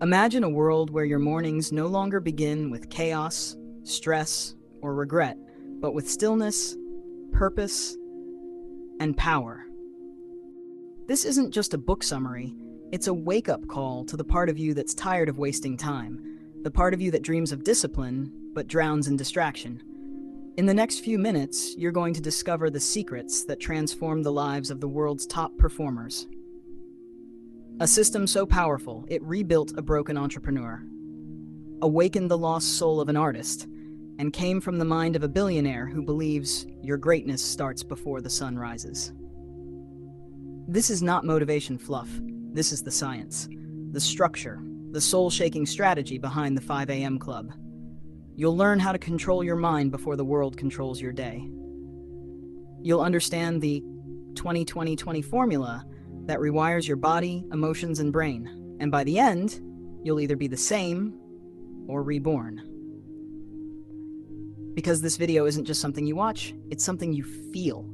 Imagine a world where your mornings no longer begin with chaos, stress, or regret, but with stillness, purpose, and power. This isn't just a book summary, it's a wake-up call to the part of you that's tired of wasting time, the part of you that dreams of discipline, but drowns in distraction. In the next few minutes, you're going to discover the secrets that transform the lives of the world's top performers. A system so powerful, it rebuilt a broken entrepreneur, awakened the lost soul of an artist, and came from the mind of a billionaire who believes your greatness starts before the sun rises. This is not motivation fluff. This is the science, the structure, the soul-shaking strategy behind the 5 a.m. Club. You'll learn how to control your mind before the world controls your day. You'll understand the 20-20-20 formula that rewires your body, emotions, and brain. And by the end, you'll either be the same or reborn. Because this video isn't just something you watch, it's something you feel.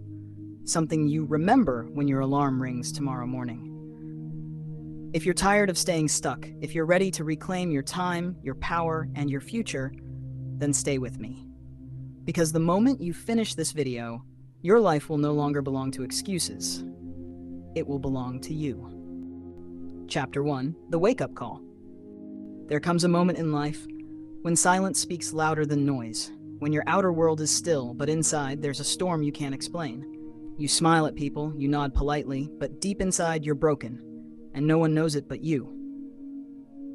Something you remember when your alarm rings tomorrow morning. If you're tired of staying stuck, if you're ready to reclaim your time, your power, and your future, then stay with me. Because the moment you finish this video, your life will no longer belong to excuses. It will belong to you. Chapter 1, The Wake-Up Call. There comes a moment in life when silence speaks louder than noise, when your outer world is still, but inside there's a storm you can't explain. You smile at people, you nod politely, but deep inside you're broken, and no one knows it but you.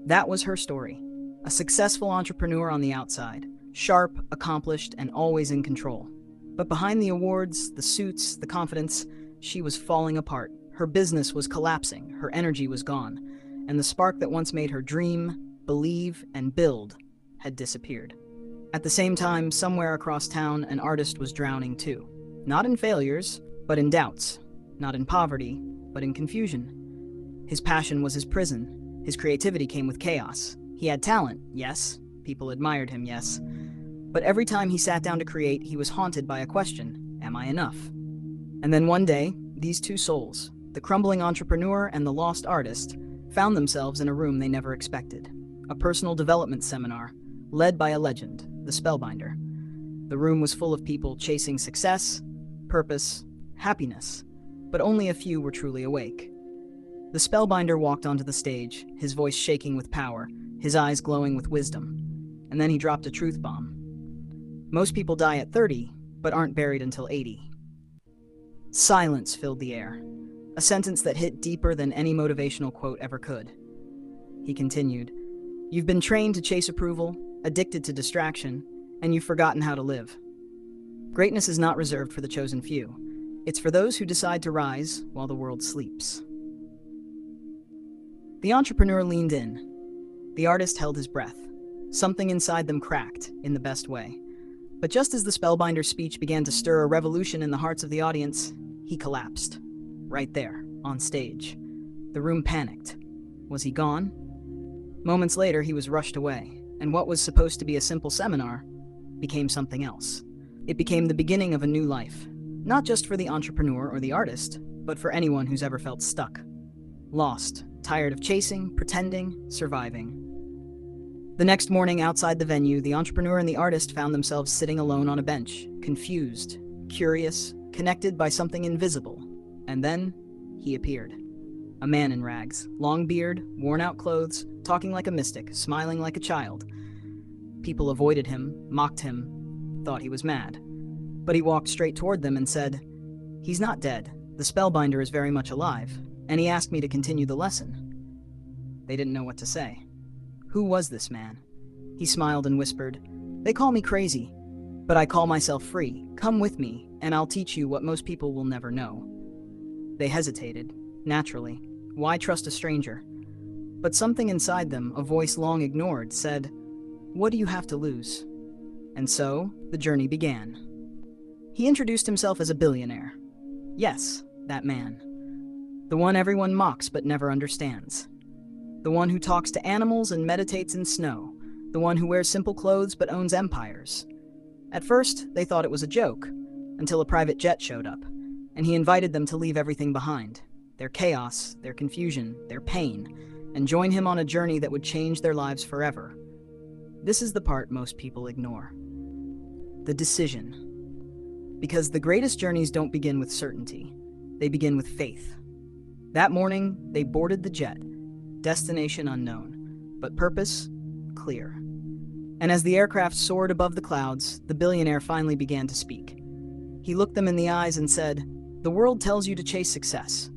That was her story. A successful entrepreneur on the outside, sharp, accomplished, and always in control. But behind the awards, the suits, the confidence, she was falling apart. Her business was collapsing, her energy was gone, and the spark that once made her dream, believe, and build had disappeared. At the same time, somewhere across town, an artist was drowning too. Not in failures, but in doubts. Not in poverty, but in confusion. His passion was his prison. His creativity came with chaos. He had talent, yes. People admired him, yes. But every time he sat down to create, he was haunted by a question: am I enough? And then one day, these two souls, the crumbling entrepreneur and the lost artist, found themselves in a room they never expected. A personal development seminar, led by a legend, the Spellbinder. The room was full of people chasing success, purpose, happiness, but only a few were truly awake. The Spellbinder walked onto the stage, his voice shaking with power, his eyes glowing with wisdom. And then he dropped a truth bomb. Most people die at 30, but aren't buried until 80. Silence filled the air, a sentence that hit deeper than any motivational quote ever could. He continued, "You've been trained to chase approval, addicted to distraction, and you've forgotten how to live. Greatness is not reserved for the chosen few. It's for those who decide to rise while the world sleeps." The entrepreneur leaned in. The artist held his breath. Something inside them cracked, in the best way. But just as the Spellbinder's speech began to stir a revolution in the hearts of the audience, he collapsed. Right there, on stage. The room panicked. Was he gone? Moments later, he was rushed away, and what was supposed to be a simple seminar became something else. It became the beginning of a new life, not just for the entrepreneur or the artist, but for anyone who's ever felt stuck, lost, tired of chasing, pretending, surviving. The next morning outside the venue, the entrepreneur and the artist found themselves sitting alone on a bench, confused, curious, connected by something invisible. And then, he appeared. A man in rags, long beard, worn-out clothes, talking like a mystic, smiling like a child. People avoided him, mocked him, thought he was mad. But he walked straight toward them and said, "He's not dead. The Spellbinder is very much alive, and he asked me to continue the lesson." They didn't know what to say. Who was this man? He smiled and whispered, "They call me crazy, but I call myself free. Come with me, and I'll teach you what most people will never know." They hesitated, naturally. Why trust a stranger? But something inside them, a voice long ignored, said, "What do you have to lose?" And so, the journey began. He introduced himself as a billionaire. Yes, that man. The one everyone mocks but never understands. The one who talks to animals and meditates in snow. The one who wears simple clothes but owns empires. At first, they thought it was a joke, until a private jet showed up, and he invited them to leave everything behind. Their chaos, their confusion, their pain, and join him on a journey that would change their lives forever. This is the part most people ignore. The decision. Because the greatest journeys don't begin with certainty. They begin with faith. That morning, they boarded the jet. Destination unknown, but purpose clear. And as the aircraft soared above the clouds, the billionaire finally began to speak. He looked them in the eyes and said, "The world tells you to chase success.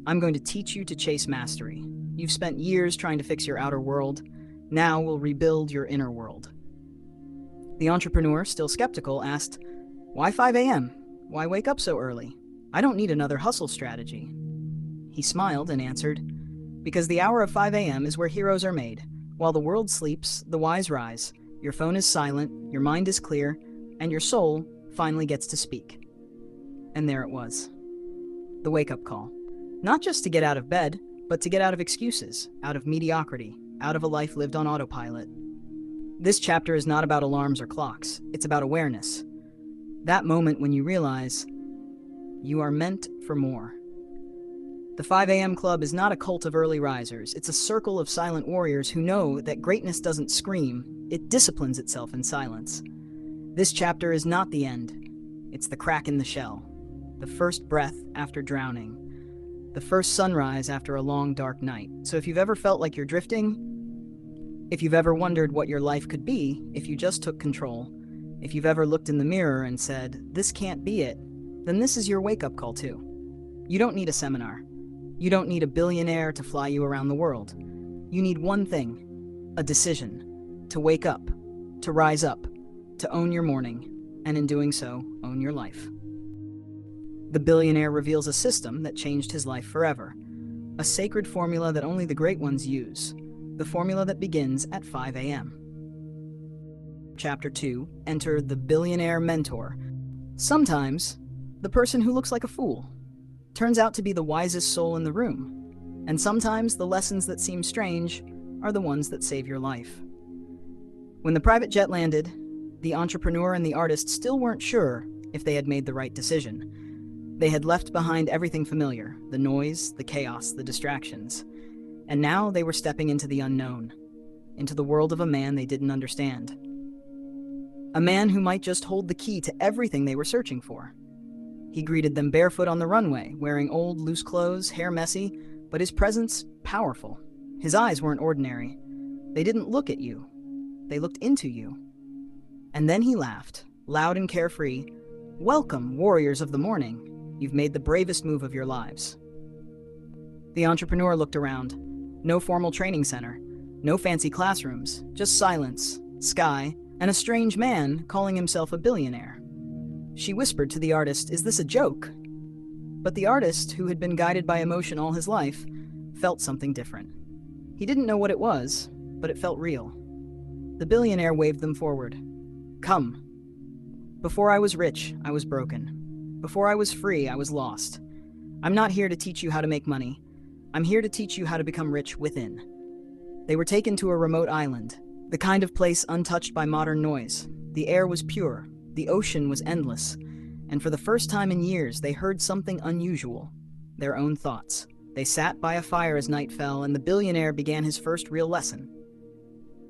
I'm going to teach you to chase mastery. You've spent years trying to fix your outer world. Now we'll rebuild your inner world." The entrepreneur, still skeptical, asked, "Why 5 a.m.? Why wake up so early? I don't need another hustle strategy." He smiled and answered, "Because the hour of 5 a.m. is where heroes are made. While the world sleeps, the wise rise. Your phone is silent, your mind is clear, and your soul finally gets to speak." And there it was. The wake-up call. Not just to get out of bed, but to get out of excuses, out of mediocrity, out of a life lived on autopilot. This chapter is not about alarms or clocks. It's about awareness. That moment when you realize you are meant for more. The 5 a.m. Club is not a cult of early risers. It's a circle of silent warriors who know that greatness doesn't scream, it disciplines itself in silence. This chapter is not the end. It's the crack in the shell, the first breath after drowning, the first sunrise after a long, dark night. So if you've ever felt like you're drifting, if you've ever wondered what your life could be if you just took control, if you've ever looked in the mirror and said, "This can't be it," then this is your wake-up call too. You don't need a seminar. You don't need a billionaire to fly you around the world. You need one thing, a decision, to wake up, to rise up, to own your morning, and in doing so, own your life. The billionaire reveals a system that changed his life forever, a sacred formula that only the great ones use, the formula that begins at 5 a.m. Chapter 2, enter the billionaire mentor. Sometimes, the person who looks like a fool turns out to be the wisest soul in the room, and sometimes the lessons that seem strange are the ones that save your life. When the private jet landed, the entrepreneur and the artist still weren't sure if they had made the right decision. They had left behind everything familiar, the noise, the chaos, the distractions, and now they were stepping into the unknown, into the world of a man they didn't understand. A man who might just hold the key to everything they were searching for. He greeted them barefoot on the runway, wearing old, loose clothes, hair messy, but his presence powerful. His eyes weren't ordinary. They didn't look at you. They looked into you. And then he laughed, loud and carefree. "Welcome, warriors of the morning. You've made the bravest move of your lives." The entrepreneur looked around. No formal training center, no fancy classrooms, just silence, sky, and a strange man calling himself a billionaire. She whispered to the artist, "Is this a joke?" But the artist, who had been guided by emotion all his life, felt something different. He didn't know what it was, but it felt real. The billionaire waved them forward. "Come. Before I was rich, I was broken. Before I was free, I was lost. I'm not here to teach you how to make money. I'm here to teach you how to become rich within." They were taken to a remote island, the kind of place untouched by modern noise. The air was pure. The ocean was endless, and for the first time in years, they heard something unusual, their own thoughts. They sat by a fire as night fell, and the billionaire began his first real lesson.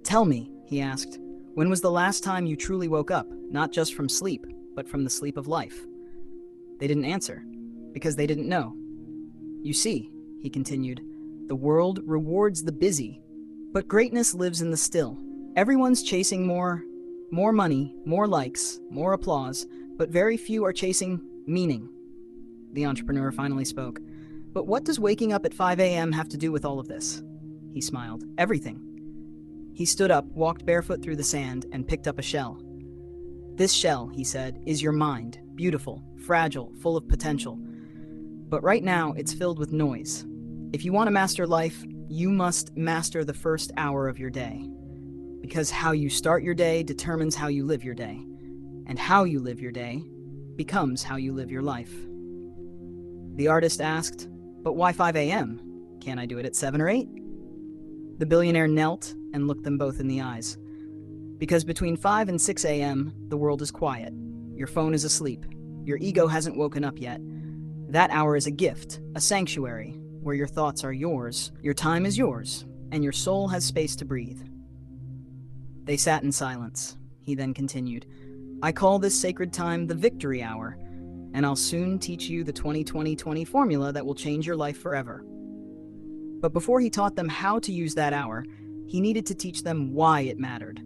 "Tell me," he asked, "when was the last time you truly woke up, not just from sleep, but from the sleep of life?" They didn't answer, because they didn't know. "You see," he continued, "the world rewards the busy, but greatness lives in the still. Everyone's chasing more money, more likes, more applause, but very few are chasing meaning." The entrepreneur finally spoke. "But what does waking up at 5 a.m. have to do with all of this?" He smiled. "Everything." He stood up, walked barefoot through the sand, and picked up a shell. "This shell," he said, "is your mind, beautiful, fragile, full of potential. But right now, it's filled with noise. If you want to master life, you must master the first hour of your day. Because how you start your day determines how you live your day. And how you live your day becomes how you live your life." The artist asked, "But why 5 a.m.? Can't I do it at 7 or 8? The billionaire knelt and looked them both in the eyes. "Because between 5 and 6 a.m., the world is quiet. Your phone is asleep. Your ego hasn't woken up yet. That hour is a gift, a sanctuary. where your thoughts are yours, your time is yours, and your soul has space to breathe. They sat in silence. He then continued, I call this sacred time the victory hour, and I'll soon teach you the 20-20-20 formula that will change your life forever. But before he taught them how to use that hour, he needed to teach them why it mattered.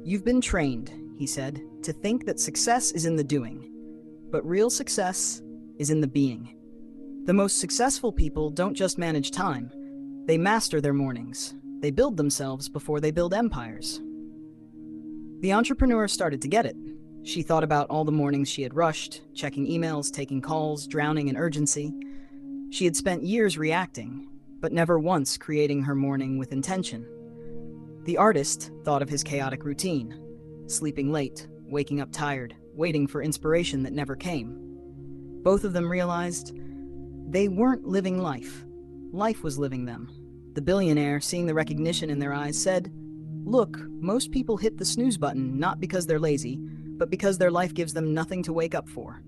You've been trained, he said, to think that success is in the doing, but real success is in the being. The most successful people don't just manage time, they master their mornings. They build themselves before they build empires. The entrepreneur started to get it. She thought about all the mornings she had rushed, checking emails, taking calls, drowning in urgency. She had spent years reacting, but never once creating her morning with intention. The artist thought of his chaotic routine, sleeping late, waking up tired, waiting for inspiration that never came. Both of them realized they weren't living life. Life was living them. The billionaire, seeing the recognition in their eyes, said, Look, most people hit the snooze button not because they're lazy, but because their life gives them nothing to wake up for.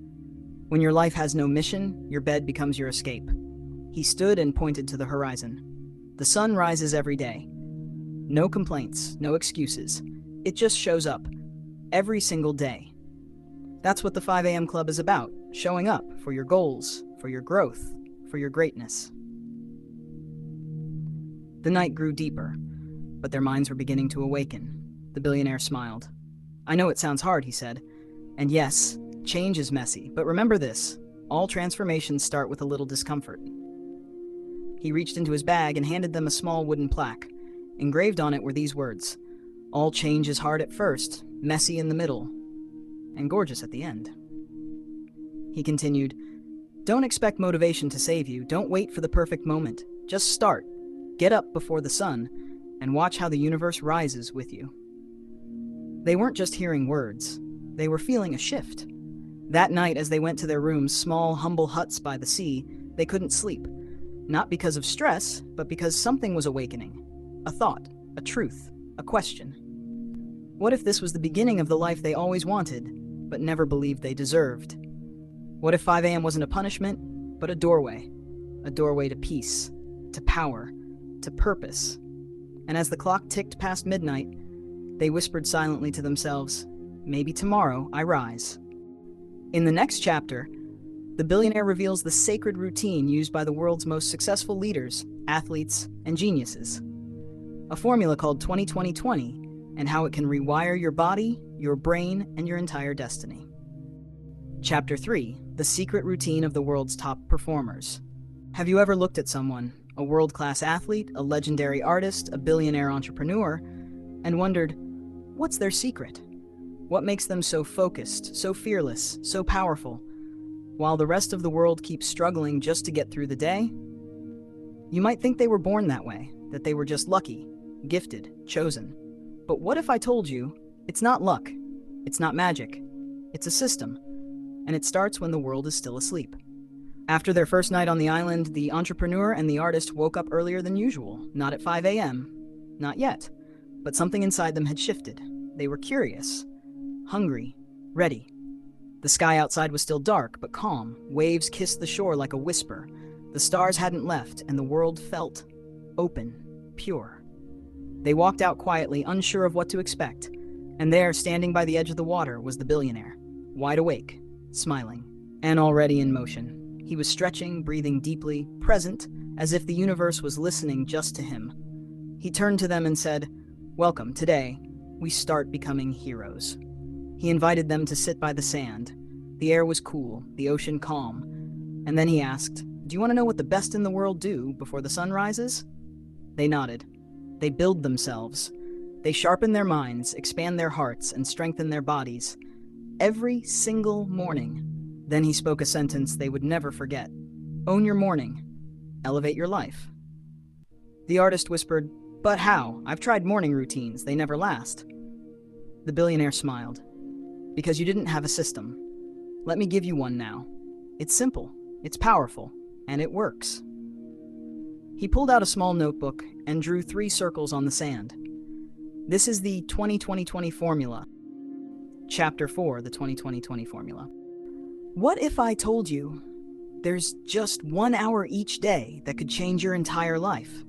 When your life has no mission, your bed becomes your escape. He stood and pointed to the horizon. The sun rises every day. No complaints, no excuses. It just shows up. Every single day. That's what the 5 a.m. Club is about, showing up for your goals, for your growth, for your greatness. The night grew deeper, but their minds were beginning to awaken. The billionaire smiled. I know it sounds hard, he said. And yes, change is messy, but remember this, all transformations start with a little discomfort. He reached into his bag and handed them a small wooden plaque. Engraved on it were these words, all change is hard at first, messy in the middle, and gorgeous at the end. He continued, Don't expect motivation to save you, don't wait for the perfect moment, just start. Get up before the sun, and watch how the universe rises with you. They weren't just hearing words, they were feeling a shift. That night, as they went to their rooms, small, humble huts by the sea, they couldn't sleep. Not because of stress, but because something was awakening. A thought, a truth, a question. What if this was the beginning of the life they always wanted, but never believed they deserved? What if 5 a.m. wasn't a punishment, but a doorway to peace, to power, to purpose? And as the clock ticked past midnight, they whispered silently to themselves, maybe tomorrow I rise. In the next chapter, the billionaire reveals the sacred routine used by the world's most successful leaders, athletes, and geniuses. A formula called 20-20-20, and how it can rewire your body, your brain, and your entire destiny. Chapter 3, the secret routine of the world's top performers. Have you ever looked at someone, a world-class athlete, a legendary artist, a billionaire entrepreneur, and wondered, what's their secret? What makes them so focused, so fearless, so powerful, while the rest of the world keeps struggling just to get through the day? You might think they were born that way, that they were just lucky, gifted, chosen. But what if I told you, it's not luck, it's not magic, it's a system, and it starts when the world is still asleep. After their first night on the island, the entrepreneur and the artist woke up earlier than usual, not at 5 a.m., not yet, but something inside them had shifted. They were curious, hungry, ready. The sky outside was still dark, but calm. Waves kissed the shore like a whisper. The stars hadn't left, and the world felt open, pure. They walked out quietly, unsure of what to expect, and there, standing by the edge of the water, was the billionaire, wide awake, smiling, and already in motion. He was stretching, breathing deeply, present, as if the universe was listening just to him. He turned to them and said, Welcome, today, we start becoming heroes. He invited them to sit by the sand. The air was cool, the ocean calm. And then he asked, Do you want to know what the best in the world do before the sun rises? They nodded. They build themselves. They sharpen their minds, expand their hearts, and strengthen their bodies. Every single morning. Then he spoke a sentence they would never forget. Own your morning. Elevate your life. The artist whispered, But how? I've tried morning routines. They never last. The billionaire smiled. Because you didn't have a system. Let me give you one now. It's simple, it's powerful, and it works. He pulled out a small notebook and drew 3 circles on the sand. This is the 20-20-20 formula. Chapter 4, the 20-20-20 formula. What if I told you There's just 1 hour each day that could change your entire life.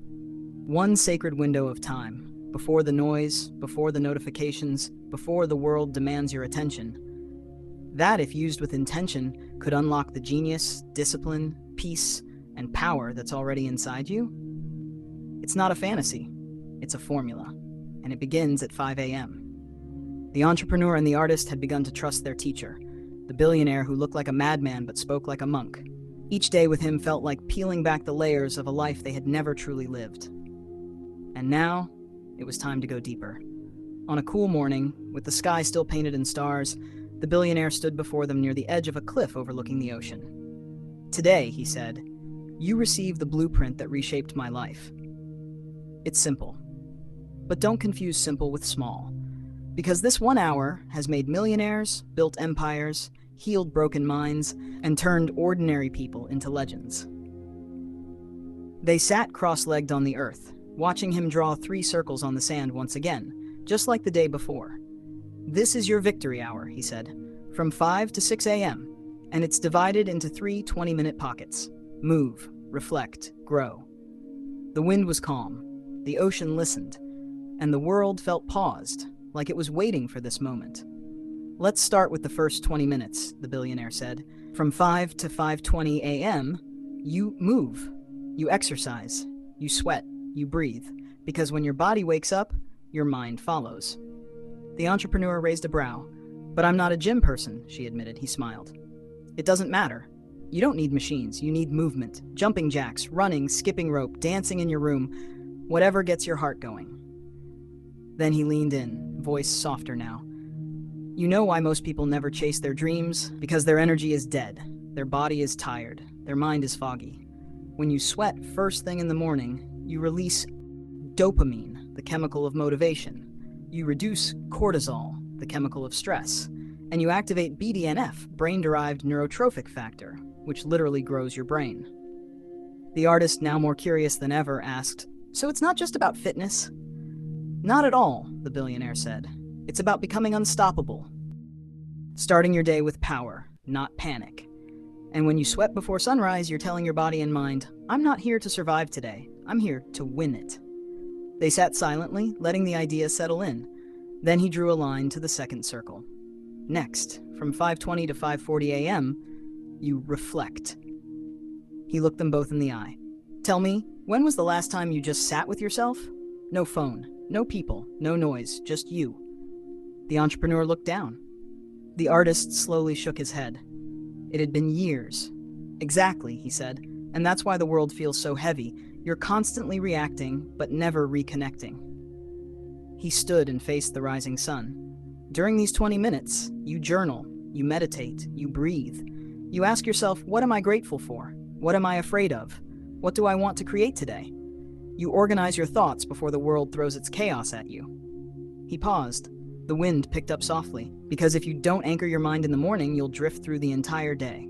One sacred window of time, before the noise, before the notifications, before the world demands your attention. That, if used with intention, could unlock the genius, discipline, peace, and power that's already inside you. It's not a fantasy, it's a formula, and it begins at 5 a.m. The entrepreneur and the artist had begun to trust their teacher, the billionaire who looked like a madman but spoke like a monk. Each day with him felt like peeling back the layers of a life they had never truly lived. And now, it was time to go deeper. On a cool morning, with the sky still painted in stars, the billionaire stood before them near the edge of a cliff overlooking the ocean. "Today," he said, "you receive the blueprint that reshaped my life." It's simple. But don't confuse simple with small. Because this 1 hour has made millionaires, built empires, healed broken minds, and turned ordinary people into legends. They sat cross-legged on the earth, watching him draw 3 circles on the sand once again, just like the day before. "This is your victory hour," he said, "from 5 to 6 a.m., and it's divided into 3 20-minute pockets. Move, reflect, grow." The wind was calm, the ocean listened, and the world felt paused, like it was waiting for this moment. "Let's start with the first 20 minutes, the billionaire said. "From 5 to 5:20 a.m., you move, you exercise, you sweat, you breathe, because when your body wakes up, your mind follows." The entrepreneur raised a brow. "But I'm not a gym person," she admitted. He smiled. "It doesn't matter. You don't need machines, you need movement, jumping jacks, running, skipping rope, dancing in your room, whatever gets your heart going." Then he leaned in, voice softer now. "You know why most people never chase their dreams? Because their energy is dead, their body is tired, their mind is foggy. When you sweat first thing in the morning, you release dopamine, the chemical of motivation. You reduce cortisol, the chemical of stress, and you activate BDNF, brain-derived neurotrophic factor, which literally grows your brain." The artist, now more curious than ever, asked, "So it's not just about fitness?" "Not at all," the billionaire said. "It's about becoming unstoppable. Starting your day with power, not panic. And when you sweat before sunrise, you're telling your body and mind, 'I'm not here to survive today, I'm here to win it.'" They sat silently, letting the idea settle in. Then he drew a line to the second circle. "Next, from 5:20 to 5:40 a.m., you reflect." He looked them both in the eye. "Tell me, when was the last time you just sat with yourself? No phone, no people, no noise, just you." The entrepreneur looked down. The artist slowly shook his head. "It had been years." "Exactly," he said, "and that's why the world feels so heavy. You're constantly reacting, but never reconnecting." He stood and faced the rising sun. "During these 20 minutes, you journal, you meditate, you breathe. You ask yourself, what am I grateful for? What am I afraid of? What do I want to create today?" You organize your thoughts before the world throws its chaos at you. He paused. The wind picked up softly, because if you don't anchor your mind in the morning, you'll drift through the entire day.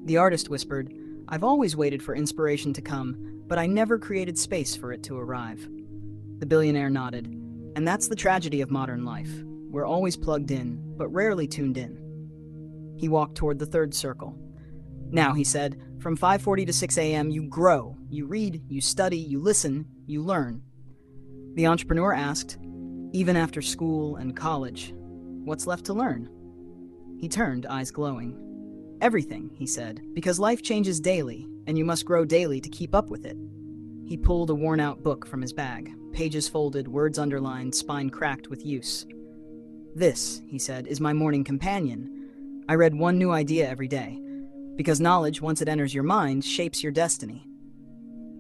The artist whispered, "I've always waited for inspiration to come, but I never created space for it to arrive." The billionaire nodded. "And that's the tragedy of modern life. We're always plugged in, but rarely tuned in." He walked toward the third circle. "Now," he said, "from 5:40 to 6 a.m., you grow, you read, you study, you listen, you learn." The entrepreneur asked, "Even after school and college, what's left to learn?" He turned, eyes glowing. "Everything," he said, "because life changes daily, and you must grow daily to keep up with it." He pulled a worn-out book from his bag, pages folded, words underlined, spine cracked with use. "This," he said, "is my morning companion. I read one new idea every day, because knowledge, once it enters your mind, shapes your destiny."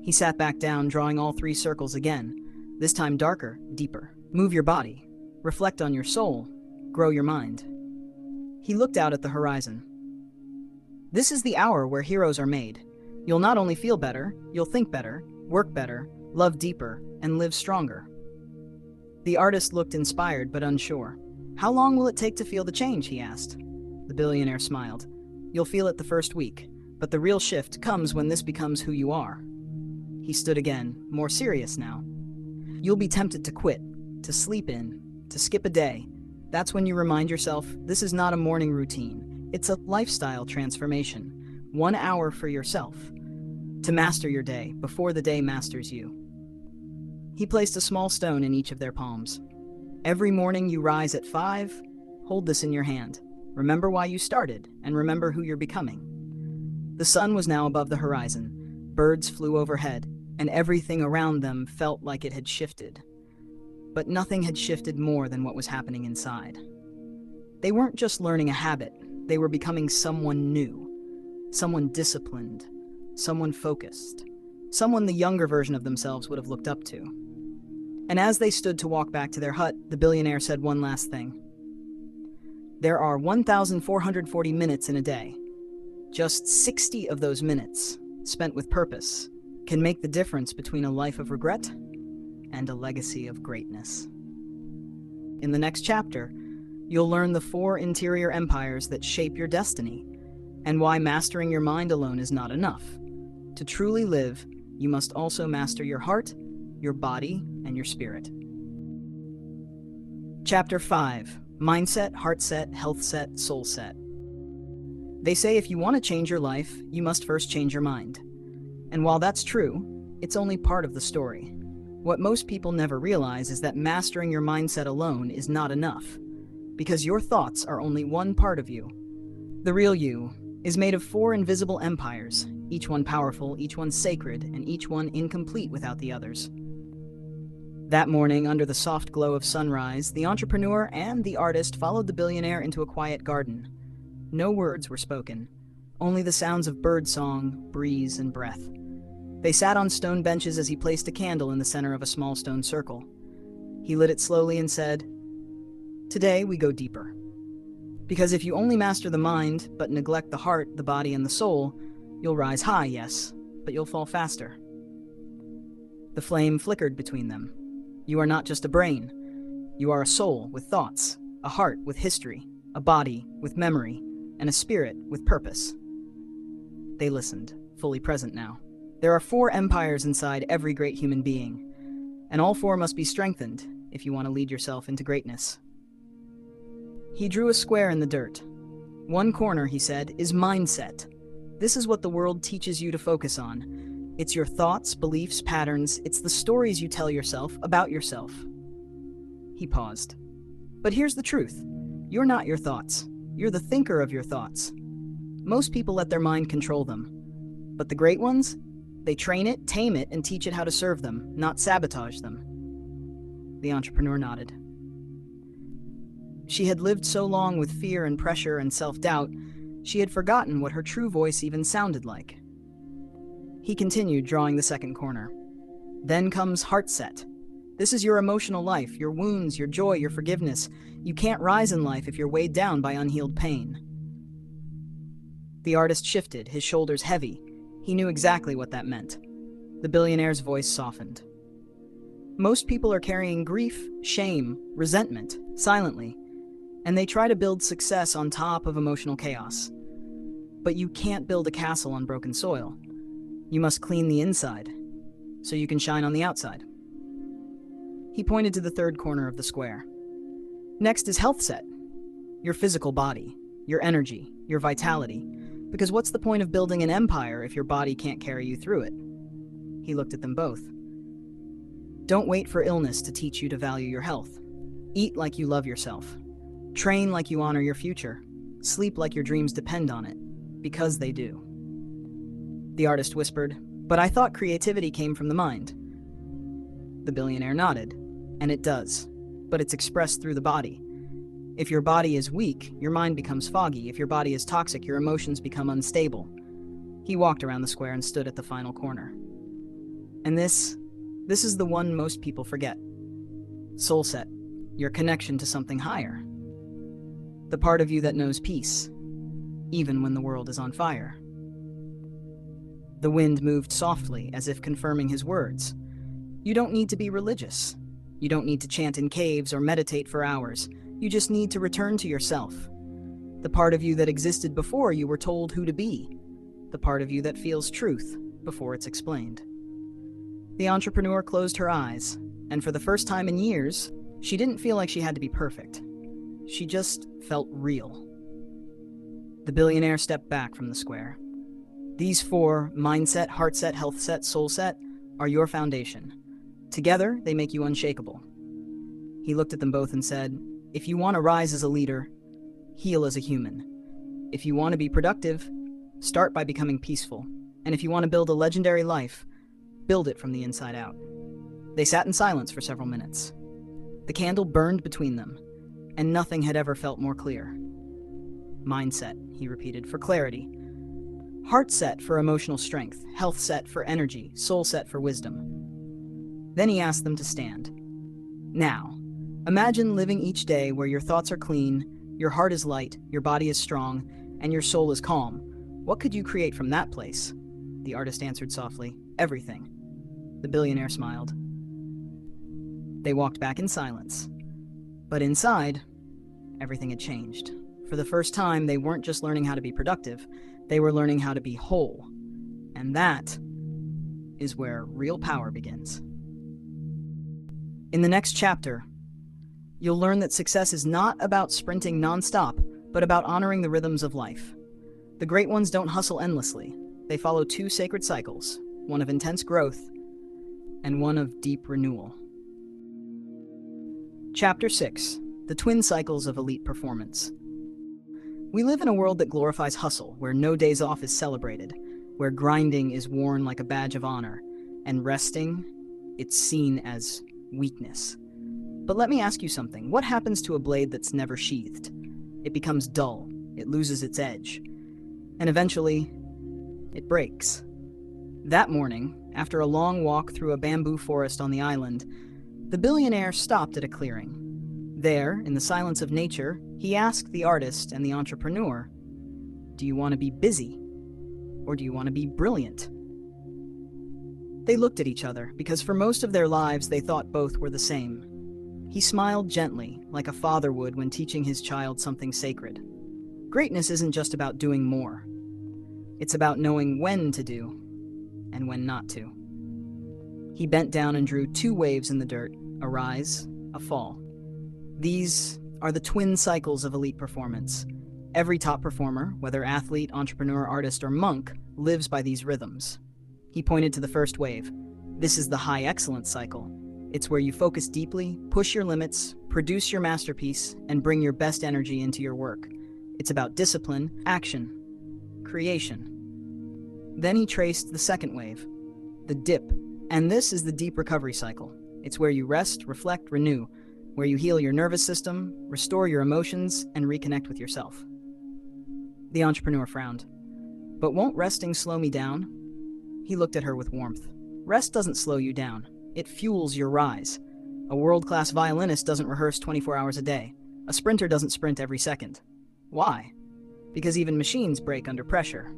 He sat back down, drawing all 3 circles again, this time darker, deeper. "Move your body, reflect on your soul, grow your mind." He looked out at the horizon. "This is the hour where heroes are made. You'll not only feel better, you'll think better, work better, love deeper, and live stronger." The artist looked inspired but unsure. "How long will it take to feel the change?" he asked. The billionaire smiled. "You'll feel it the first week, but the real shift comes when this becomes who you are." He stood again, more serious now. "You'll be tempted to quit, to sleep in, to skip a day. That's when you remind yourself, this is not a morning routine. It's a lifestyle transformation. 1 hour for yourself, to master your day before the day masters you. He placed a small stone in each of their palms. Every morning you rise at 5, hold this in your hand. Remember why you started, and remember who you're becoming. The sun was now above the horizon, birds flew overhead, and everything around them felt like it had shifted. But nothing had shifted more than what was happening inside. They weren't just learning a habit, they were becoming someone new, someone disciplined, someone focused, someone the younger version of themselves would have looked up to. And as they stood to walk back to their hut, the billionaire said one last thing. There are 1,440 minutes in a day. Just 60 of those minutes, spent with purpose, can make the difference between a life of regret and a legacy of greatness. In the next chapter, you'll learn the 4 interior empires that shape your destiny, and why mastering your mind alone is not enough. To truly live, you must also master your heart, your body, and your spirit. Chapter 5. Mindset, Heart Set, Health Set, Soul Set. They say if you want to change your life, you must first change your mind. And while that's true, it's only part of the story. What most people never realize is that mastering your mindset alone is not enough, because your thoughts are only one part of you. The real you is made of 4 invisible empires, each one powerful, each one sacred, and each one incomplete without the others. That morning, under the soft glow of sunrise, the entrepreneur and the artist followed the billionaire into a quiet garden. No words were spoken, only the sounds of birdsong, breeze, and breath. They sat on stone benches as he placed a candle in the center of a small stone circle. He lit it slowly and said, "Today we go deeper. Because if you only master the mind, but neglect the heart, the body, and the soul, you'll rise high, yes, but you'll fall faster." The flame flickered between them. You are not just a brain. You are a soul with thoughts, a heart with history, a body with memory, and a spirit with purpose. They listened, fully present now. There are 4 empires inside every great human being, and all 4 must be strengthened if you want to lead yourself into greatness. He drew a square in the dirt. One corner, he said, is mindset. This is what the world teaches you to focus on. It's your thoughts, beliefs, patterns. It's the stories you tell yourself about yourself. He paused. But here's the truth. You're not your thoughts. You're the thinker of your thoughts. Most people let their mind control them. But the great ones, they train it, tame it, and teach it how to serve them, not sabotage them. The entrepreneur nodded. She had lived so long with fear and pressure and self-doubt, she had forgotten what her true voice even sounded like. He continued, drawing the second corner. Then comes Heart Set. This is your emotional life, your wounds, your joy, your forgiveness. You can't rise in life if you're weighed down by unhealed pain. The artist shifted, his shoulders heavy. He knew exactly what that meant. The billionaire's voice softened. Most people are carrying grief, shame, resentment, silently, and they try to build success on top of emotional chaos. But you can't build a castle on broken soil. You must clean the inside, so you can shine on the outside. He pointed to the third corner of the square. Next is Health Set. Your physical body, your energy, your vitality. Because what's the point of building an empire if your body can't carry you through it? He looked at them both. Don't wait for illness to teach you to value your health. Eat like you love yourself. Train like you honor your future. Sleep like your dreams depend on it, because they do. The artist whispered, "But I thought creativity came from the mind." The billionaire nodded, and it does, but it's expressed through the body. If your body is weak, your mind becomes foggy. If your body is toxic, your emotions become unstable. He walked around the square and stood at the final corner. And this is the one most people forget. Soul Set, your connection to something higher. The part of you that knows peace, even when the world is on fire. The wind moved softly, as if confirming his words. You don't need to be religious. You don't need to chant in caves or meditate for hours. You just need to return to yourself. The part of you that existed before you were told who to be. The part of you that feels truth before it's explained. The entrepreneur closed her eyes, and for the first time in years, she didn't feel like she had to be perfect. She just felt real. The billionaire stepped back from the square. These four, mindset, heart set, health set, soul set, are your foundation. Together, they make you unshakable. He looked at them both and said, if you want to rise as a leader, heal as a human. If you want to be productive, start by becoming peaceful. And if you want to build a legendary life, build it from the inside out. They sat in silence for several minutes. The candle burned between them, and nothing had ever felt more clear. Mindset, he repeated, for clarity. Heart set for emotional strength, health set for energy, soul set for wisdom. Then he asked them to stand. Now, imagine living each day where your thoughts are clean, your heart is light, your body is strong, and your soul is calm. What could you create from that place? The artist answered softly, everything. The billionaire smiled. They walked back in silence. But inside, everything had changed. For the first time, they weren't just learning how to be productive, they were learning how to be whole. And that is where real power begins. In the next chapter, you'll learn that success is not about sprinting nonstop, but about honoring the rhythms of life. The great ones don't hustle endlessly. They follow two sacred cycles, one of intense growth and one of deep renewal. Chapter 6. The twin cycles of elite performance. We live in a world that glorifies hustle, where no days off is celebrated, where grinding is worn like a badge of honor, and resting, it's seen as weakness. But let me ask you something. What happens to a blade that's never sheathed? It becomes dull, it loses its edge, and eventually, it breaks. That morning, after a long walk through a bamboo forest on the island, the billionaire stopped at a clearing. There, in the silence of nature, he asked the artist and the entrepreneur, do you want to be busy, or do you want to be brilliant? They looked at each other, because for most of their lives they thought both were the same. He smiled gently, like a father would when teaching his child something sacred. Greatness isn't just about doing more. It's about knowing when to do, and when not to. He bent down and drew two waves in the dirt, a rise, a fall. These are the twin cycles of elite performance. Every top performer, whether athlete, entrepreneur, artist, or monk, lives by these rhythms. He pointed to the first wave. This is the high excellence cycle. It's where you focus deeply, push your limits, produce your masterpiece, and bring your best energy into your work. It's about discipline, action, creation. Then he traced the second wave, the dip, and this is the deep recovery cycle. It's where you rest, reflect, renew, where you heal your nervous system, restore your emotions, and reconnect with yourself. The entrepreneur frowned. But won't resting slow me down? He looked at her with warmth. Rest doesn't slow you down. It fuels your rise. A world-class violinist doesn't rehearse 24 hours a day. A sprinter doesn't sprint every second. Why? Because even machines break under pressure.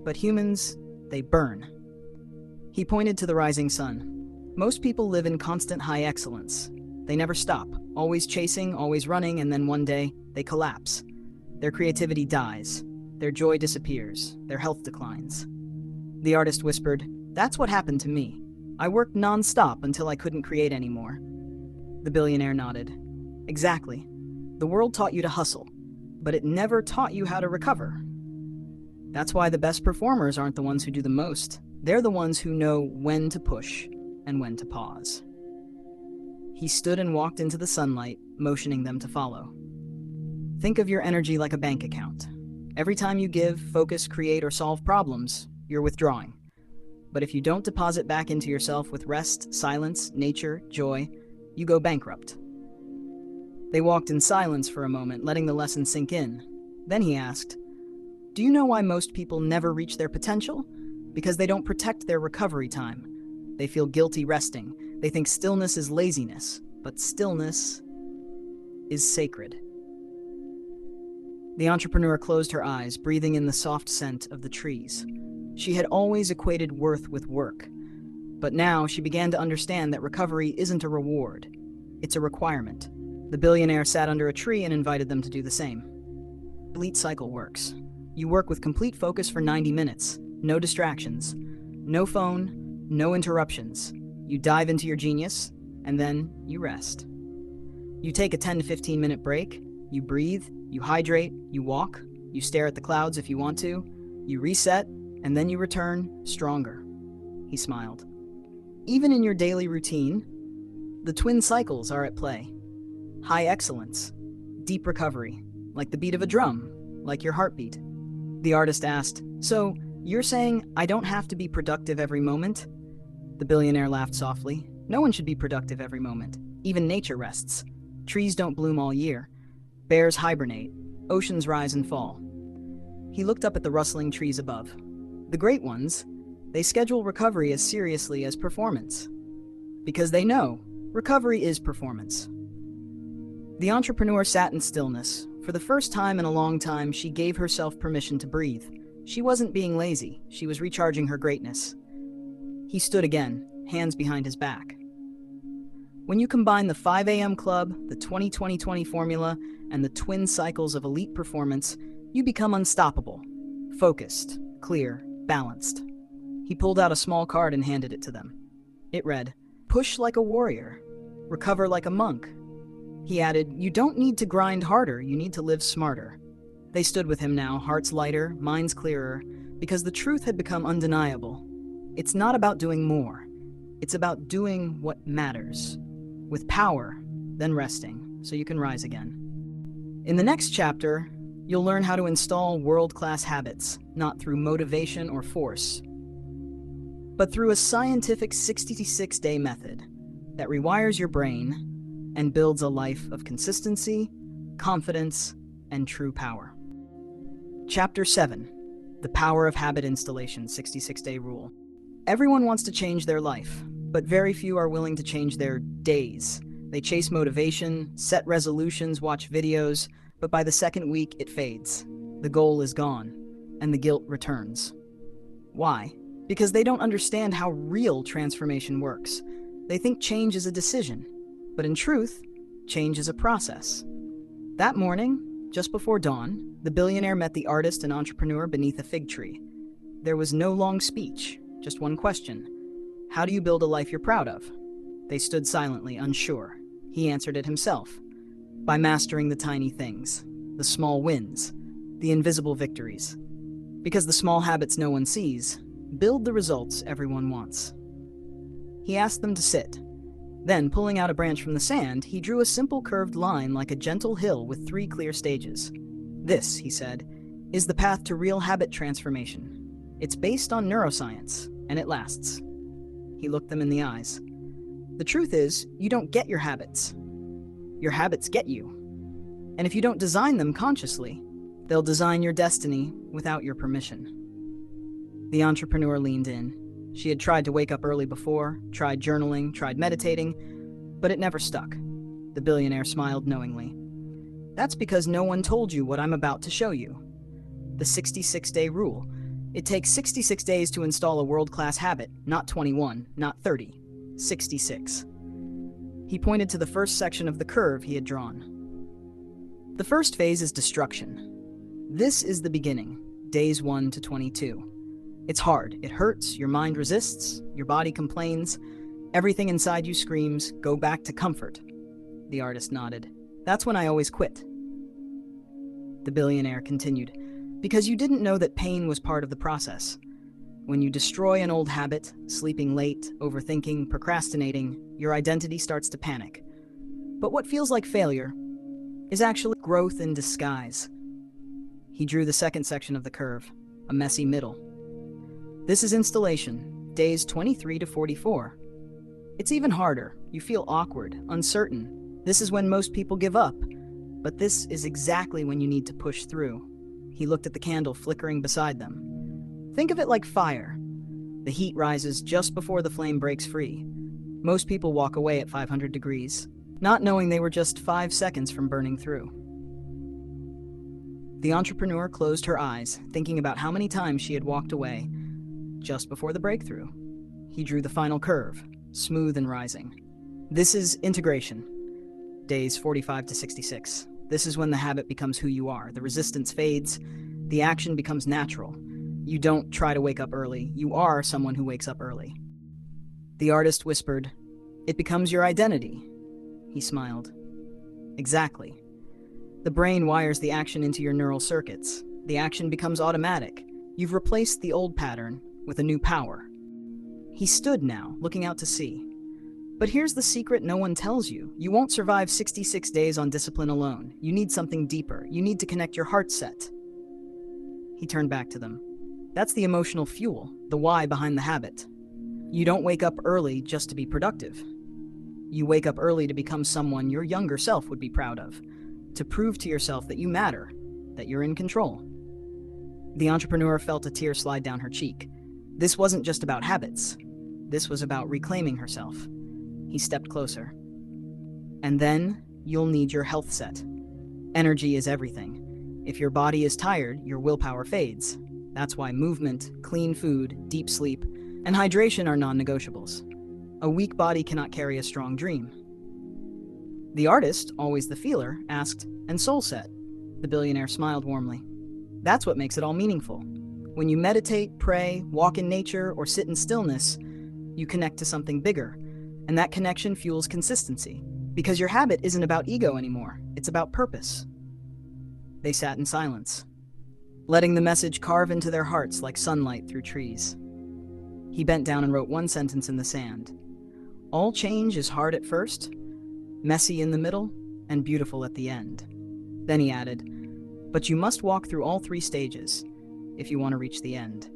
But humans, they burn. He pointed to the rising sun. Most people live in constant high excellence. They never stop, always chasing, always running, and then one day, they collapse. Their creativity dies. Their joy disappears. Their health declines. The artist whispered, "That's what happened to me. I worked non-stop until I couldn't create anymore." The billionaire nodded. Exactly. The world taught you to hustle, but it never taught you how to recover. That's why the best performers aren't the ones who do the most. They're the ones who know when to push and when to pause. He stood and walked into the sunlight, motioning them to follow. Think of your energy like a bank account. Every time you give, focus, create, or solve problems, you're withdrawing. But if you don't deposit back into yourself with rest, silence, nature, joy, you go bankrupt. They walked in silence for a moment, letting the lesson sink in. Then he asked, "Do you know why most people never reach their potential? Because they don't protect their recovery time. They feel guilty resting. They think stillness is laziness, but stillness is sacred." The entrepreneur closed her eyes, breathing in the soft scent of the trees. She had always equated worth with work, but now she began to understand that recovery isn't a reward, it's a requirement. The billionaire sat under a tree and invited them to do the same. Elite cycle works. You work with complete focus for 90 minutes, no distractions, no phone, no interruptions. You dive into your genius, and then you rest. You take a 10 to 15 minute break, you breathe, you hydrate, you walk, you stare at the clouds if you want to, You reset, and then you return stronger. He smiled. Even in your daily routine, the twin cycles are at play. High excellence, deep recovery, like the beat of a drum, like your heartbeat. The artist asked, "So, you're saying I don't have to be productive every moment?" The billionaire laughed softly. "No one should be productive every moment. Even nature rests. Trees don't bloom all year. Bears hibernate. Oceans rise and fall." He looked up at the rustling trees above. The great ones, they schedule recovery as seriously as performance. Because they know recovery is performance. The entrepreneur sat in stillness. For the first time in a long time, she gave herself permission to breathe. She wasn't being lazy. She was recharging her greatness. He stood again, hands behind his back. When you combine the 5 a.m. club, the 20-20-20 formula, and the twin cycles of elite performance, you become unstoppable, focused, clear, balanced. He pulled out a small card and handed it to them. It read, "Push like a warrior, recover like a monk." He added, "You don't need to grind harder, you need to live smarter." They stood with him now, hearts lighter, minds clearer, because the truth had become undeniable. It's not about doing more. It's about doing what matters. With power, then resting, so you can rise again. In the next chapter, you'll learn how to install world-class habits, not through motivation or force, but through a scientific 66-day method that rewires your brain and builds a life of consistency, confidence, and true power. Chapter 7, The Power of Habit Installation 66-Day Rule. Everyone wants to change their life, but very few are willing to change their days. They chase motivation, set resolutions, watch videos, but by the second week it fades. The goal is gone, and the guilt returns. Why? Because they don't understand how real transformation works. They think change is a decision, but in truth, change is a process. That morning, just before dawn, the billionaire met the artist and entrepreneur beneath a fig tree. There was no long speech, just one question. How do you build a life you're proud of? They stood silently, unsure. He answered it himself. By mastering the tiny things, the small wins, the invisible victories. Because the small habits no one sees, build the results everyone wants. He asked them to sit. Then, pulling out a branch from the sand, he drew a simple curved line like a gentle hill with 3 clear stages. "This," he said, "is the path to real habit transformation. It's based on neuroscience, and it lasts." He looked them in the eyes. The truth is, you don't get your habits. Your habits get you. And if you don't design them consciously, they'll design your destiny without your permission. The entrepreneur leaned in. She had tried to wake up early before, tried journaling, tried meditating, but it never stuck. The billionaire smiled knowingly. "That's because no one told you what I'm about to show you. The 66-day rule. It takes 66 days to install a world-class habit, not 21, not 30, 66. He pointed to the first section of the curve he had drawn. The first phase is destruction. This is the beginning, days 1 to 22. It's hard, it hurts, your mind resists, your body complains, everything inside you screams, "Go back to comfort." The artist nodded. "That's when I always quit." The billionaire continued, "Because you didn't know that pain was part of the process. When you destroy an old habit, sleeping late, overthinking, procrastinating, your identity starts to panic. But what feels like failure is actually growth in disguise." He drew the second section of the curve, a messy middle. "This is installation, days 23 to 44. It's even harder. You feel awkward, uncertain. This is when most people give up. But this is exactly when you need to push through." He looked at the candle flickering beside them. "Think of it like fire. The heat rises just before the flame breaks free. Most people walk away at 500 degrees, not knowing they were just 5 seconds from burning through." The entrepreneur closed her eyes, thinking about how many times she had walked away just before the breakthrough. He drew the final curve, smooth and rising. "This is integration, days 45 to 66. This is when the habit becomes who you are. The resistance fades. The action becomes natural. You don't try to wake up early. You are someone who wakes up early." The artist whispered, "It becomes your identity." He smiled. "Exactly. The brain wires the action into your neural circuits. The action becomes automatic. You've replaced the old pattern with a new power. He stood now, looking out to sea. But here's the secret no one tells you. You won't survive 66 days on discipline alone. You need something deeper. You need to connect your heart set. He turned back to them. That's the emotional fuel, the why behind the habit. You don't wake up early just to be productive. You wake up early to become someone your younger self would be proud of, to prove to yourself that you matter, that you're in control. The entrepreneur felt a tear slide down her cheek. This wasn't just about habits. This was about reclaiming herself. He stepped closer. And then you'll need your health set. Energy is everything. If your body is tired, your willpower fades. That's why movement, clean food, deep sleep, and hydration are non-negotiables. A weak body cannot carry a strong dream. The artist, always the feeler, asked, "And soul set?" The billionaire smiled warmly. That's what makes it all meaningful. When you meditate, pray, walk in nature, or sit in stillness, you connect to something bigger, and that connection fuels consistency. Because your habit isn't about ego anymore, it's about purpose. They sat in silence, letting the message carve into their hearts like sunlight through trees. He bent down and wrote one sentence in the sand. All change is hard at first, messy in the middle, and beautiful at the end. Then he added, but you must walk through all three stages if you want to reach the end.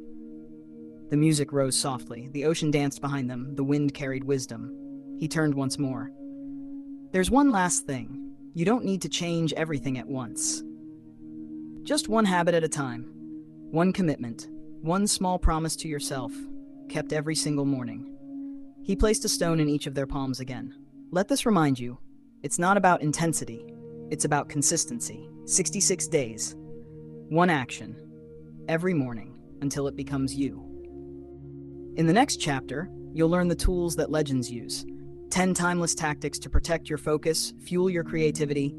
The music rose softly, the ocean danced behind them, the wind carried wisdom. He turned once more. There's one last thing. You don't need to change everything at once. Just one habit at a time, one commitment, one small promise to yourself, kept every single morning. He placed a stone in each of their palms again. Let this remind you, it's not about intensity, it's about consistency. 66 days, one action, every morning, until it becomes you. In the next chapter, you'll learn the tools that legends use. 10 timeless tactics to protect your focus, fuel your creativity,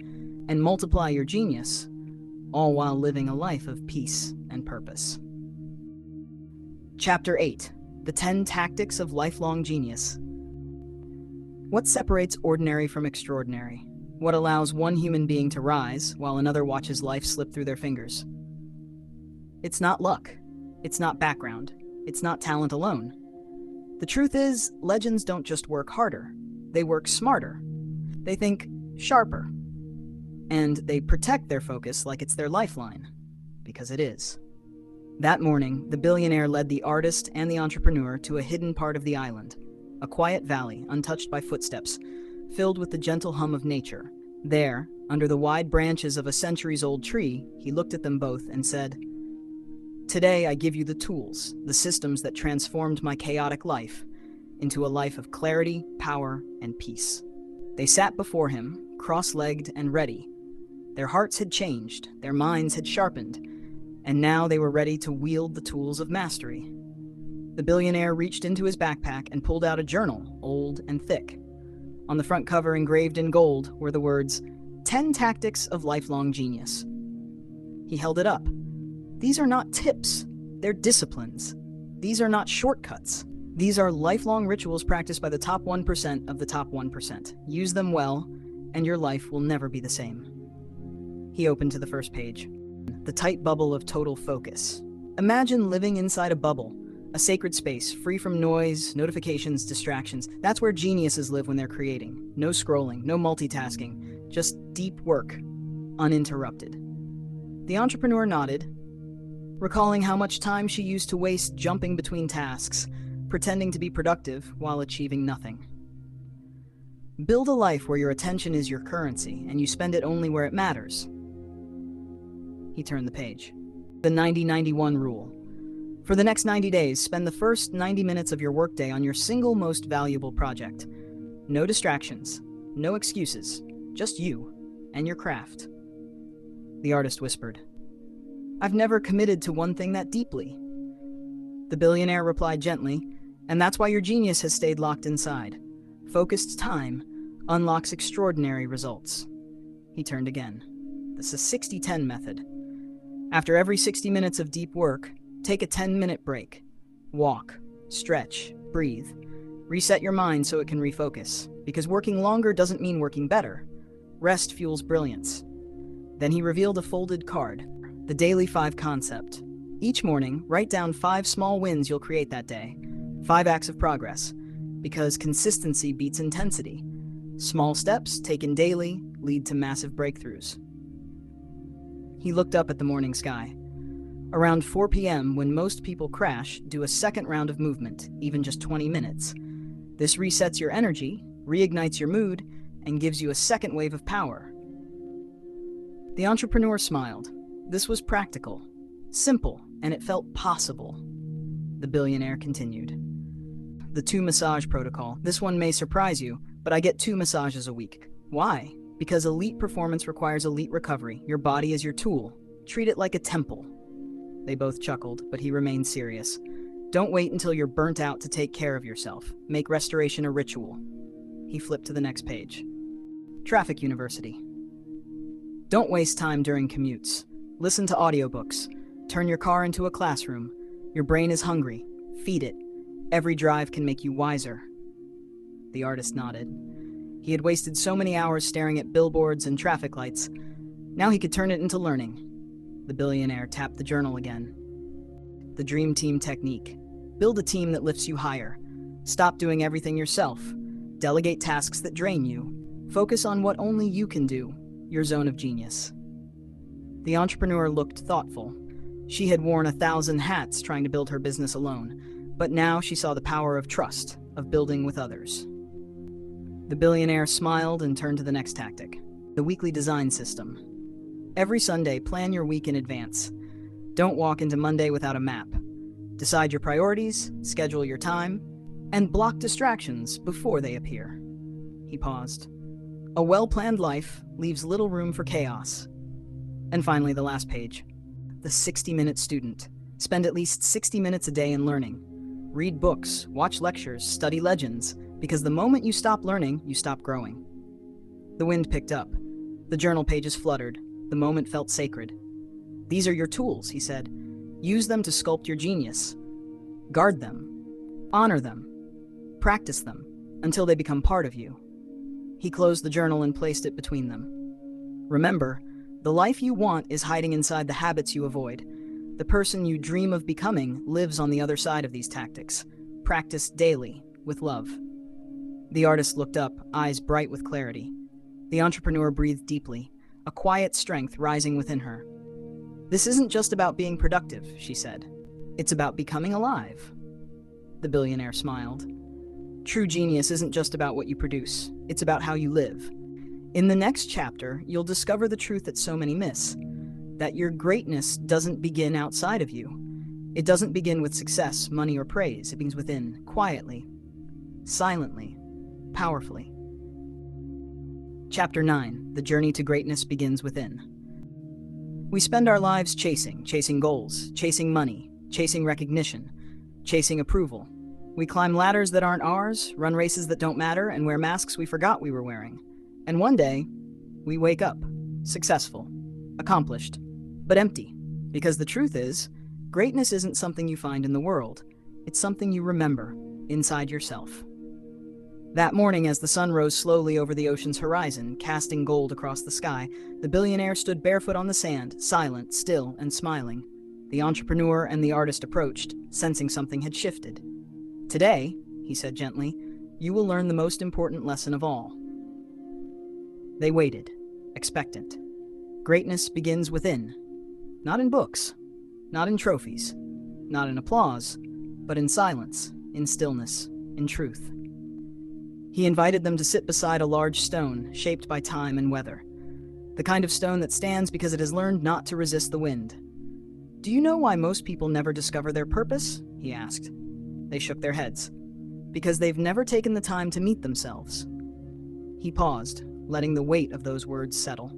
and multiply your genius, all while living a life of peace and purpose. Chapter 8. The 10 Tactics of Lifelong Genius. What separates ordinary from extraordinary? What allows one human being to rise while another watches life slip through their fingers? It's not luck. It's not background. It's not talent alone. The truth is, legends don't just work harder. They work smarter. They think sharper. And they protect their focus like it's their lifeline, because it is. That morning, the billionaire led the artist and the entrepreneur to a hidden part of the island, a quiet valley untouched by footsteps, filled with the gentle hum of nature. There, under the wide branches of a centuries-old tree, he looked at them both and said, "Today I give you the tools, the systems that transformed my chaotic life into a life of clarity, power, and peace." They sat before him, cross-legged and ready. Their hearts had changed, their minds had sharpened, and now they were ready to wield the tools of mastery. The billionaire reached into his backpack and pulled out a journal, old and thick. On the front cover, engraved in gold, were the words, 10 Tactics of Lifelong Genius. He held it up. These are not tips, they're disciplines. These are not shortcuts. These are lifelong rituals practiced by the top 1% of the top 1%. Use them well, and your life will never be the same. He opened to the first page. The tight bubble of total focus. Imagine living inside a bubble, a sacred space, free from noise, notifications, distractions. That's where geniuses live when they're creating. No scrolling, no multitasking, just deep work, uninterrupted. The entrepreneur nodded, recalling how much time she used to waste jumping between tasks, pretending to be productive while achieving nothing. Build a life where your attention is your currency and you spend it only where it matters. He turned the page. The 90-91 rule. For the next 90 days, spend the first 90 minutes of your workday on your single most valuable project. No distractions, no excuses, just you and your craft. The artist whispered, "I've never committed to one thing that deeply." The billionaire replied gently, "And that's why your genius has stayed locked inside. Focused time unlocks extraordinary results." He turned again. This is 60-10 method. After every 60 minutes of deep work, take a 10-minute break. Walk, stretch, breathe. Reset your mind so it can refocus, because working longer doesn't mean working better. Rest fuels brilliance. Then he revealed a folded card, the Daily 5 concept. Each morning, write down 5 small wins you'll create that day, 5 acts of progress, because consistency beats intensity. Small steps, taken daily, lead to massive breakthroughs. He looked up at the morning sky. Around 4 p.m., when most people crash, do a second round of movement, even just 20 minutes. This resets your energy, reignites your mood, and gives you a second wave of power. The entrepreneur smiled. This was practical, simple, and it felt possible. The billionaire continued. The 2 massage protocol. This one may surprise you, but I get 2 massages a week. Why? Because elite performance requires elite recovery. Your body is your tool. Treat it like a temple. They both chuckled, but he remained serious. Don't wait until you're burnt out to take care of yourself. Make restoration a ritual. He flipped to the next page. Traffic University. Don't waste time during commutes. Listen to audiobooks. Turn your car into a classroom. Your brain is hungry. Feed it. Every drive can make you wiser. The artist nodded. He had wasted so many hours staring at billboards and traffic lights. Now he could turn it into learning. The billionaire tapped the journal again. The Dream Team Technique. Build a team that lifts you higher. Stop doing everything yourself. Delegate tasks that drain you. Focus on what only you can do, your zone of genius. The entrepreneur looked thoughtful. She had worn 1,000 hats trying to build her business alone, but now she saw the power of trust, of building with others. The billionaire smiled and turned to the next tactic, the weekly design system. Every Sunday, plan your week in advance. Don't walk into Monday without a map. Decide your priorities, schedule your time, and block distractions before they appear. He paused. A well-planned life leaves little room for chaos. And finally, the last page. The 60-minute student. Spend at least 60 minutes a day in learning. Read books, watch lectures, study legends, because the moment you stop learning, you stop growing. The wind picked up. The journal pages fluttered. The moment felt sacred. These are your tools, he said. Use them to sculpt your genius. Guard them. Honor them. Practice them until they become part of you. He closed the journal and placed it between them. Remember, the life you want is hiding inside the habits you avoid. The person you dream of becoming lives on the other side of these tactics. Practice daily, with love. The artist looked up, eyes bright with clarity. The entrepreneur breathed deeply, a quiet strength rising within her. This isn't just about being productive, she said. It's about becoming alive. The billionaire smiled. True genius isn't just about what you produce. It's about how you live. In the next chapter, you'll discover the truth that so many miss. That your greatness doesn't begin outside of you. It doesn't begin with success, money, or praise. It begins within, quietly, silently, powerfully. Chapter 9. The journey to greatness begins within. We spend our lives chasing goals, chasing money, chasing recognition, chasing approval. We climb ladders that aren't ours, run races that don't matter, and wear masks we forgot we were wearing. And one day, we wake up, successful, accomplished, but empty. Because the truth is, greatness isn't something you find in the world. It's something you remember inside yourself. That morning, as the sun rose slowly over the ocean's horizon, casting gold across the sky, the billionaire stood barefoot on the sand, silent, still, and smiling. The entrepreneur and the artist approached, sensing something had shifted. Today, he said gently, you will learn the most important lesson of all. They waited, expectant. Greatness begins within. Not in books, not in trophies, not in applause, but in silence, in stillness, in truth. He invited them to sit beside a large stone, shaped by time and weather. The kind of stone that stands because it has learned not to resist the wind. Do you know why most people never discover their purpose? He asked. They shook their heads. Because they've never taken the time to meet themselves. He paused, letting the weight of those words settle.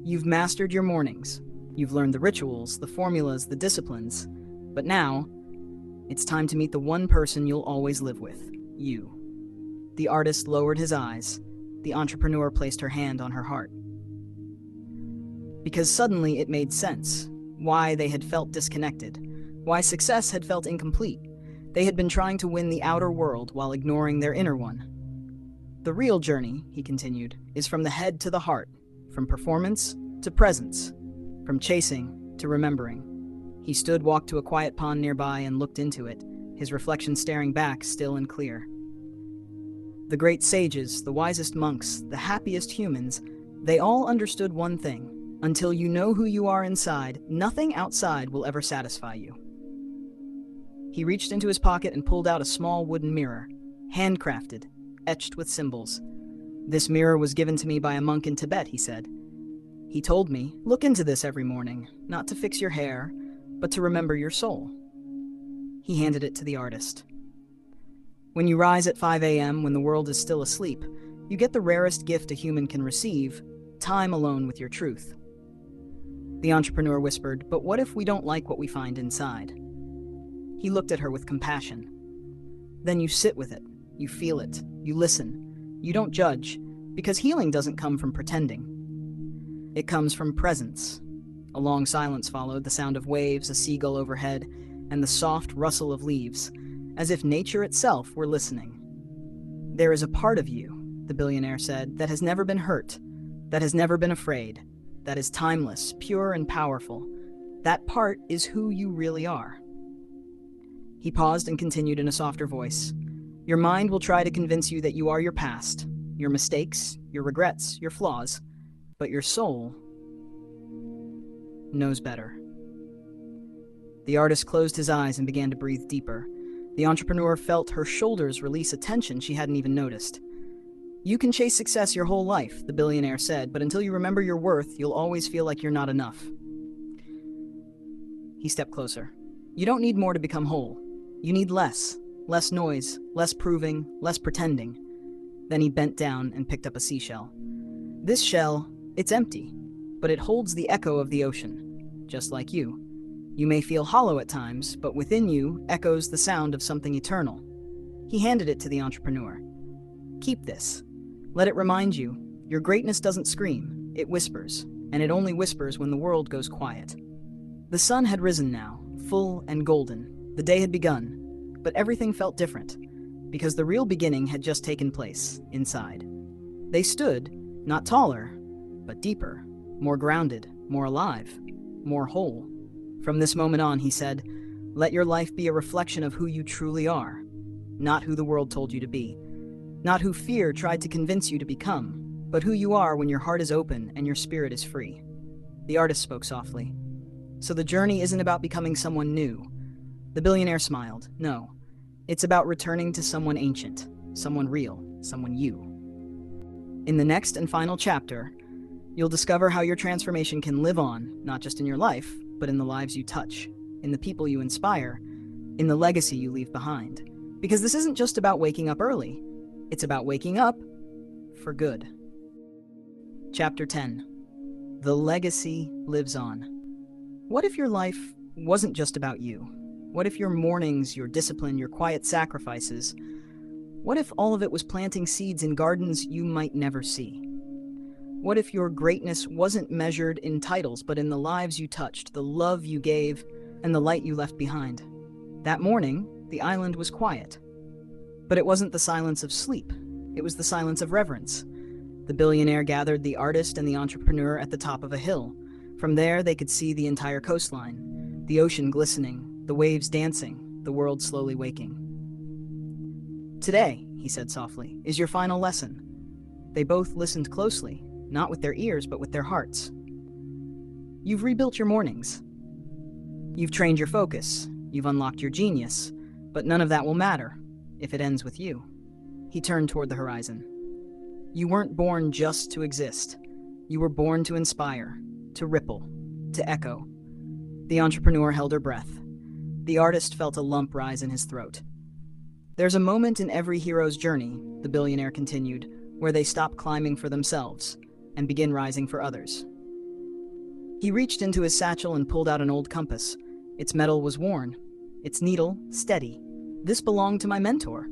You've mastered your mornings. You've learned the rituals, the formulas, the disciplines. But now, it's time to meet the one person you'll always live with, you. The artist lowered his eyes. The entrepreneur placed her hand on her heart. Because suddenly it made sense. Why they had felt disconnected. Why success had felt incomplete. They had been trying to win the outer world while ignoring their inner one. The real journey, he continued, is from the head to the heart, from performance to presence, from chasing to remembering. He stood, walked to a quiet pond nearby, and looked into it, his reflection staring back, still and clear. The great sages, the wisest monks, the happiest humans, they all understood one thing. Until you know who you are inside, nothing outside will ever satisfy you. He reached into his pocket and pulled out a small wooden mirror, handcrafted, etched with symbols. This mirror was given to me by a monk in Tibet, he said. He told me, look into this every morning, not to fix your hair, but to remember your soul. He handed it to the artist. When you rise at 5 a.m., when the world is still asleep, you get the rarest gift a human can receive, time alone with your truth. The entrepreneur whispered, but what if we don't like what we find inside? He looked at her with compassion. Then you sit with it, you feel it, you listen, you don't judge, because healing doesn't come from pretending. It comes from presence. A long silence followed, the sound of waves, a seagull overhead, and the soft rustle of leaves, as if nature itself were listening. There is a part of you, the billionaire said, that has never been hurt, that has never been afraid, that is timeless, pure, and powerful. That part is who you really are. He paused and continued in a softer voice. Your mind will try to convince you that you are your past, your mistakes, your regrets, your flaws, but your soul knows better. The artist closed his eyes and began to breathe deeper. The entrepreneur felt her shoulders release a tension she hadn't even noticed. You can chase success your whole life, the billionaire said, but until you remember your worth, you'll always feel like you're not enough. He stepped closer. You don't need more to become whole. You need less. Less noise, less proving, less pretending. Then he bent down and picked up a seashell. This shell, it's empty, but it holds the echo of the ocean, just like you. You may feel hollow at times, but within you echoes the sound of something eternal. He handed it to the entrepreneur. Keep this. Let it remind you, your greatness doesn't scream, it whispers, and it only whispers when the world goes quiet. The sun had risen now, full and golden. The day had begun, but everything felt different, because the real beginning had just taken place, inside. They stood, not taller, but deeper, more grounded, more alive, more whole. From this moment on, he said, let your life be a reflection of who you truly are, not who the world told you to be, not who fear tried to convince you to become, but who you are when your heart is open and your spirit is free. The artist spoke softly. So the journey isn't about becoming someone new. The billionaire smiled. No, it's about returning to someone ancient, someone real, someone you. In the next and final chapter, you'll discover how your transformation can live on, not just in your life, but in the lives you touch, in the people you inspire, in the legacy you leave behind. Because this isn't just about waking up early, it's about waking up for good. Chapter 10. The legacy lives on. What if your life wasn't just about you? What if your mornings, your discipline, your quiet sacrifices, what if all of it was planting seeds in gardens you might never see? What if your greatness wasn't measured in titles, but in the lives you touched, the love you gave, and the light you left behind? That morning, the island was quiet. But it wasn't the silence of sleep. It was the silence of reverence. The billionaire gathered the artist and the entrepreneur at the top of a hill. From there, they could see the entire coastline, the ocean glistening, the waves dancing, the world slowly waking. Today, he said softly, is your final lesson. They both listened closely, not with their ears, but with their hearts. You've rebuilt your mornings. You've trained your focus. You've unlocked your genius. But none of that will matter if it ends with you. He turned toward the horizon. You weren't born just to exist. You were born to inspire, to ripple, to echo. The entrepreneur held her breath. The artist felt a lump rise in his throat. There's a moment in every hero's journey, the billionaire continued, where they stop climbing for themselves and begin rising for others. He reached into his satchel and pulled out an old compass. Its metal was worn, its needle steady. This belonged to my mentor,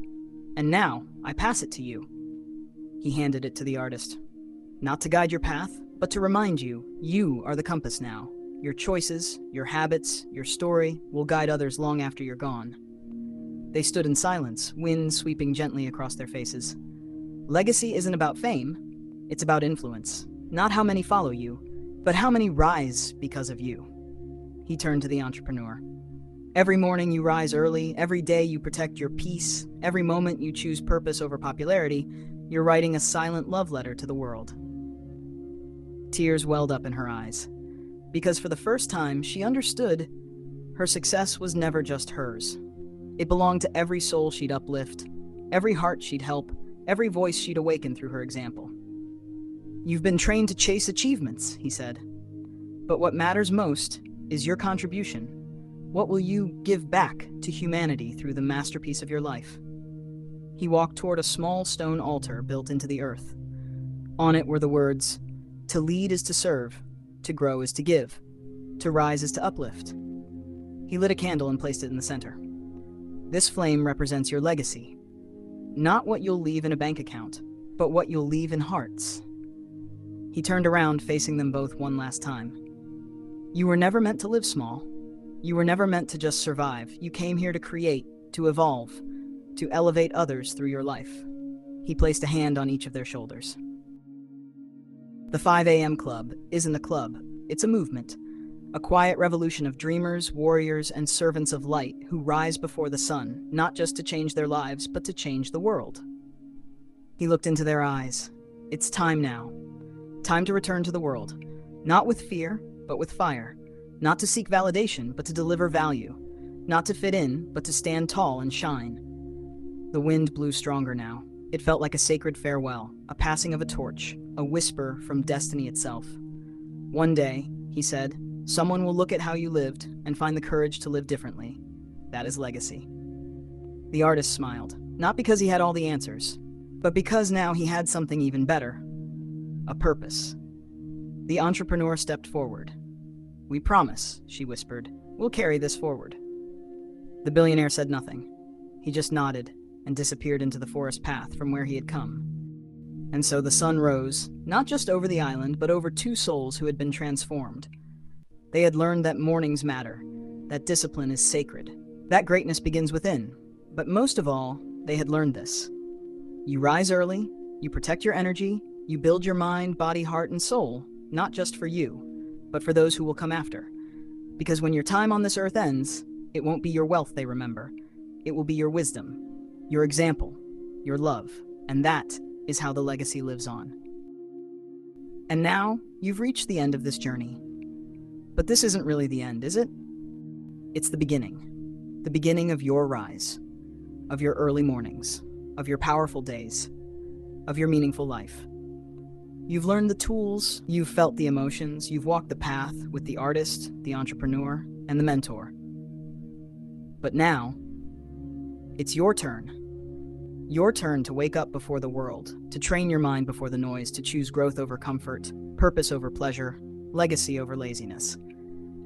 and now I pass it to you. He handed it to the artist. Not to guide your path, but to remind you, you are the compass now. Your choices, your habits, your story will guide others long after you're gone. They stood in silence, wind sweeping gently across their faces. Legacy isn't about fame, it's about influence. Not how many follow you, but how many rise because of you. He turned to the entrepreneur. Every morning you rise early, every day you protect your peace, every moment you choose purpose over popularity, you're writing a silent love letter to the world. Tears welled up in her eyes, because for the first time she understood her success was never just hers. It belonged to every soul she'd uplift, every heart she'd help, every voice she'd awaken through her example. You've been trained to chase achievements, he said. But what matters most is your contribution. What will you give back to humanity through the masterpiece of your life? He walked toward a small stone altar built into the earth. On it were the words, "To lead is to serve, to grow is to give, to rise is to uplift." He lit a candle and placed it in the center. This flame represents your legacy. Not what you'll leave in a bank account, but what you'll leave in hearts. He turned around, facing them both one last time. You were never meant to live small. You were never meant to just survive. You came here to create, to evolve, to elevate others through your life. He placed a hand on each of their shoulders. The 5 a.m. Club isn't a club. It's a movement. A quiet revolution of dreamers, warriors, and servants of light who rise before the sun, not just to change their lives, but to change the world. He looked into their eyes. It's time now. Time to return to the world. Not with fear, but with fire. Not to seek validation, but to deliver value. Not to fit in, but to stand tall and shine. The wind blew stronger now. It felt like a sacred farewell, a passing of a torch, a whisper from destiny itself. One day, he said, someone will look at how you lived and find the courage to live differently. That is legacy. The artist smiled, not because he had all the answers, but because now he had something even better. A purpose. The entrepreneur stepped forward. "We promise," she whispered, "we'll carry this forward." The billionaire said nothing. He just nodded and disappeared into the forest path from where he had come. And so the sun rose, not just over the island, but over two souls who had been transformed. They had learned that mornings matter, that discipline is sacred, that greatness begins within. But most of all, they had learned this. You rise early, you protect your energy, you build your mind, body, heart, and soul, not just for you, but for those who will come after. Because when your time on this earth ends, it won't be your wealth they remember. It will be your wisdom, your example, your love, and that is how the legacy lives on. And now, you've reached the end of this journey. But this isn't really the end, is it? It's the beginning of your rise, of your early mornings, of your powerful days, of your meaningful life. You've learned the tools, you've felt the emotions, you've walked the path with the artist, the entrepreneur, and the mentor. But now, it's your turn. Your turn to wake up before the world, to train your mind before the noise, to choose growth over comfort, purpose over pleasure, legacy over laziness.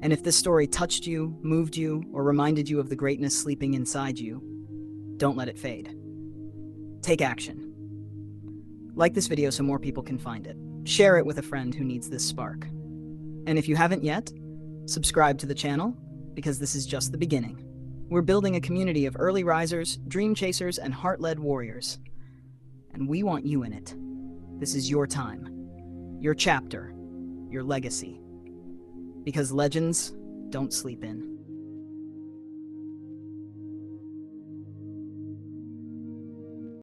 And if this story touched you, moved you, or reminded you of the greatness sleeping inside you, don't let it fade. Take action. Like this video so more people can find it. Share it with a friend who needs this spark. And if you haven't yet, subscribe to the channel, because this is just the beginning. We're building a community of early risers, dream chasers, and heart-led warriors. And we want you in it. This is your time, your chapter, your legacy. Because legends don't sleep in.